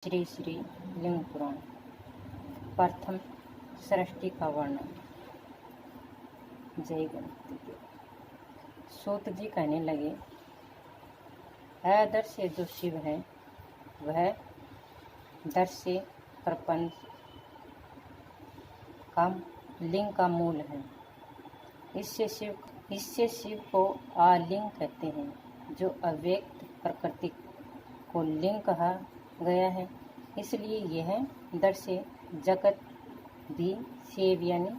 श्री श्री लिंग पुराण प्रथम सृष्टि का वर्णन। जय गणपति। सूत जी कहने लगे, अदर्श जो शिव है वह दर्श्य प्रपंच का लिंग का मूल है। इससे शिव को आलिंग कहते हैं। जो अव्यक्त प्रकृति को लिंग कहा गया है, इसलिए यह दर्श्य जगत भी शिव यानी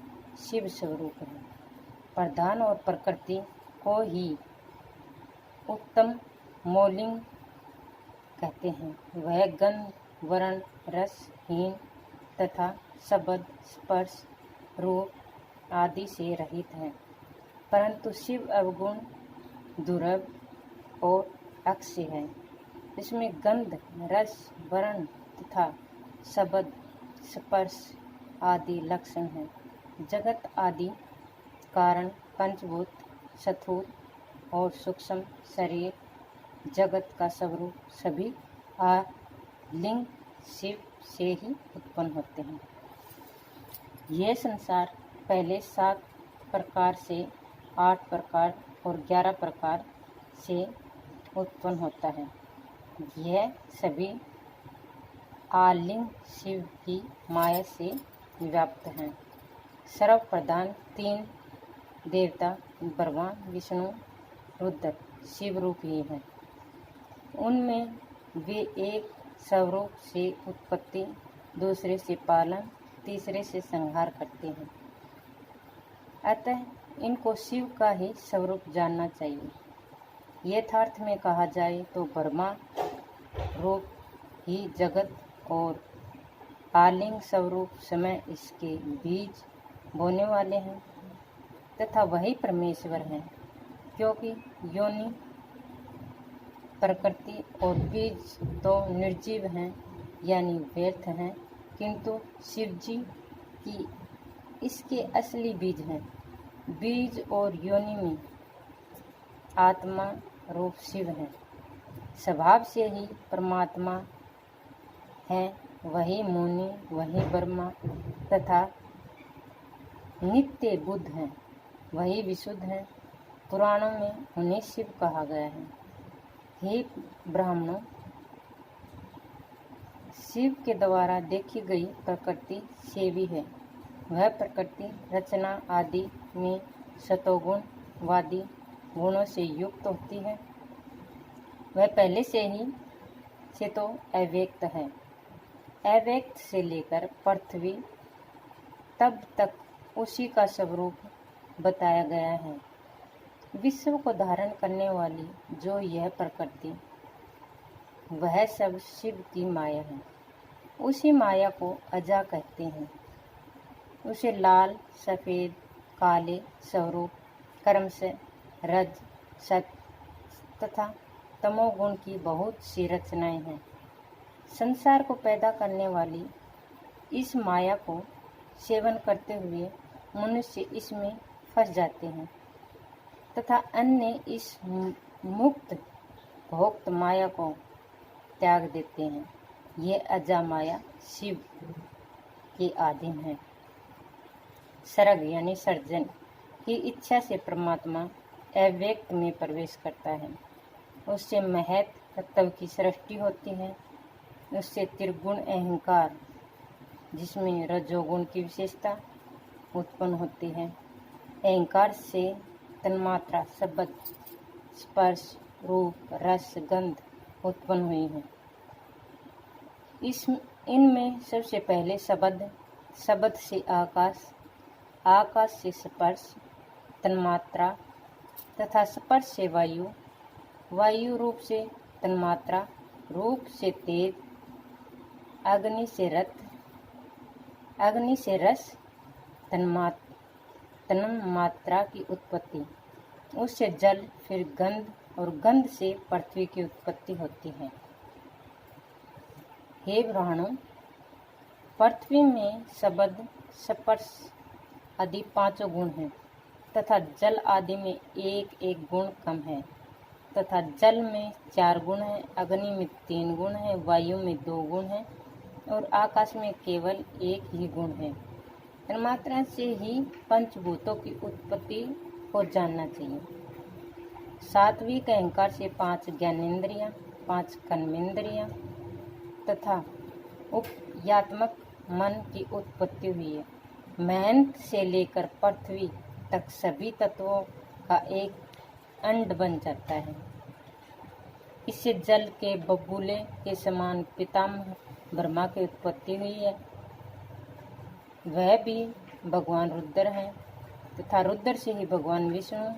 शिव स्वरूप है। प्रधान और प्रकृति को ही उत्तम मौलिंग कहते हैं। वह गंध वर्ण रसहीन तथा शब्द स्पर्श रूप आदि से रहित है। परंतु शिव अवगुण दुर्लभ और अक्षय है। इसमें गंध रस वर्ण तथा शब्द स्पर्श आदि लक्षण हैं। जगत आदि कारण पंचभूत स्थूल और सूक्ष्म शरीर जगत का स्वरूप सभी आलिंग शिव से ही उत्पन्न होते हैं। यह संसार पहले 7 प्रकार से 8 प्रकार और 11 प्रकार से उत्पन्न होता है। यह सभी आलिंग शिव की माया से व्याप्त हैं। सर्वप्रधान 3 देवता ब्रह्मा विष्णु रुद्र शिव रूप ही हैं। उनमें वे एक स्वरूप से उत्पत्ति, दूसरे से पालन, तीसरे से संहार करते हैं। अतः इनको शिव का ही स्वरूप जानना चाहिए। यथार्थ में कहा जाए तो ब्रह्मा रूप ही जगत और आलिंग स्वरूप समय इसके बीज बोने वाले हैं तथा वही परमेश्वर हैं। क्योंकि योनि प्रकृति और बीज तो निर्जीव हैं यानी व्यर्थ हैं, किंतु शिव जी की इसके असली बीज हैं। बीज और योनि में आत्मा रूप शिव हैं। स्वभाव से ही परमात्मा है। वही मुनि वही ब्रह्मा तथा नित्य बुद्ध हैं। वही विशुद्ध हैं। पुराणों में उन्हें शिव कहा गया है। हे ब्राह्मणों, शिव के द्वारा देखी गई प्रकृति शिवी है। वह प्रकृति रचना आदि में सतोगुण वादी गुणों से युक्त होती है। वह पहले से तो अव्यक्त है। अव्यक्त से लेकर पृथ्वी तब तक उसी का स्वरूप बताया गया है। विश्व को धारण करने वाली जो यह प्रकृति, वह सब शिव की माया है। उसी माया को अजा कहते हैं। उसे लाल सफेद काले स्वरूप कर्म से रज सत तथा तमोगुण की बहुत सी रचनाएं हैं। संसार को पैदा करने वाली इस माया को सेवन करते हुए मनुष्य इसमें फंस जाते हैं तथा अन्य इस मुक्त भोक्त माया को त्याग देते हैं। ये अजा माया शिव के अधीन है। सर्ग यानी सर्जन की इच्छा से परमात्मा अव्यक्त में प्रवेश करता है। उससे महत तत्व की सृष्टि होती है। उससे त्रिगुण अहंकार, जिसमें रजोगुण की विशेषता उत्पन्न होती है। अहंकार से तन्मात्रा शब्द स्पर्श रूप रस गंध उत्पन्न हुई है। इनमें सबसे पहले शब्द से आकाश, आकाश से स्पर्श तन्मात्रा तथा स्पर्श से वायु, वायु रूप से तन्मात्रा, रूप से तेज, अग्नि से रथ, अग्नि से रस तन्मात्रा की उत्पत्ति, उससे जल, फिर गंध और गंध से पृथ्वी की उत्पत्ति होती है। हे ब्राह्मणों, पृथ्वी में शब्द स्पर्श आदि 5 गुण हैं तथा जल आदि में एक एक गुण कम है। तथा जल में 4 गुण हैं, अग्नि में 3 गुण हैं, वायु में 2 गुण हैं और आकाश में केवल 1 ही गुण है। तन्मात्रा से ही पंचभूतों की उत्पत्ति को जानना चाहिए। सात्विक अहंकार से 5 ज्ञानेंद्रियां, 5 कर्मेंद्रियां तथा उपयात्मक मन की उत्पत्ति हुई है। महंत से लेकर पृथ्वी तक सभी तत्वों का एक अंड बन जाता है। इससे जल के बबूले के समान पितामह ब्रह्मा की उत्पत्ति हुई है। वह भी भगवान रुद्र हैं तथा रुद्र से ही भगवान विष्णु,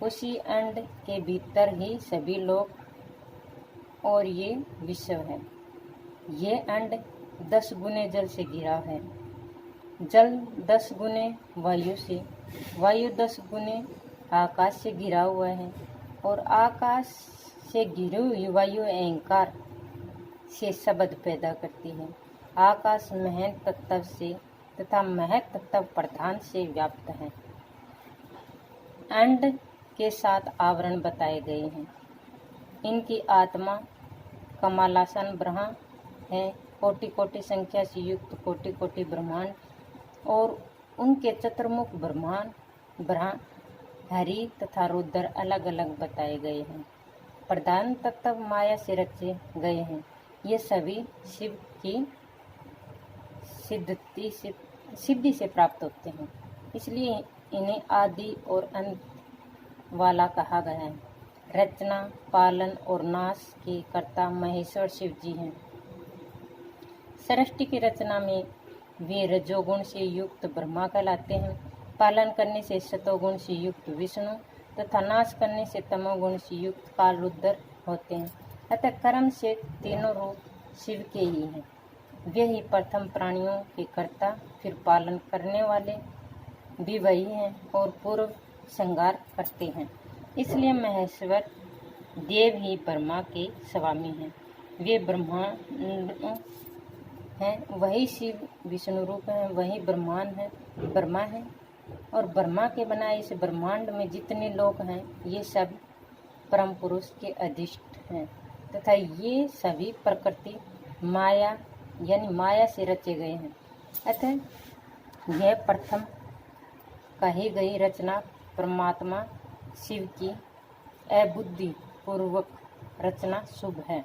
उसी अंड के भीतर ही सभी लोग और ये विश्व है। ये अंड 10 गुने जल से घिरा है, जल 10 गुने वायु से, वायु 10 गुने आकाश से घिरा हुआ है और आकाश से घिरी हुई वायु अहंकार से शब्द पैदा करती है। आकाश महत तत्व से तथा महत तत्व प्रधान से व्याप्त है। अंड के 7 आवरण बताए गए हैं। इनकी आत्मा कमलासन ब्रह्मा है, कोटि कोटि संख्या से युक्त कोटि कोटि ब्रह्मांड और उनके चतुर्मुख ब्रह्मांड हरि तथा रुद्र अलग अलग बताए गए हैं। प्रधान तत्व माया से रचे गए हैं। ये सभी शिव की सिद्धि से प्राप्त होते हैं, इसलिए इन्हें आदि और अंत वाला कहा गया है। रचना, पालन और नाश के कर्ता महेश्वर शिव जी हैं। सृष्टि की रचना में वे रजोगुण से युक्त ब्रह्मा कहलाते हैं। पालन करने से सतोगुण से युक्त विष्णु तथा नाश करने से तमोगुण से युक्त काल रुद्र होते हैं। अतः कर्म से तीनों रूप शिव के ही हैं। वे ही प्रथम प्राणियों के कर्ता, फिर पालन करने वाले भी वही हैं और पूर्व संहार करते हैं। इसलिए महेश्वर देव ही ब्रह्मा के स्वामी हैं। वे हैं, वही शिव विष्णु रूप हैं, वही ब्रह्मा है और ब्रह्मा के बनाए इस ब्रह्मांड में जितने लोग हैं ये सब परम पुरुष के अधिष्ठ हैं तथा ये सभी प्रकृति माया यानी माया से रचे गए हैं। अतः यह प्रथम कही गई रचना परमात्मा शिव की अबुद्धि पूर्वक रचना शुभ है।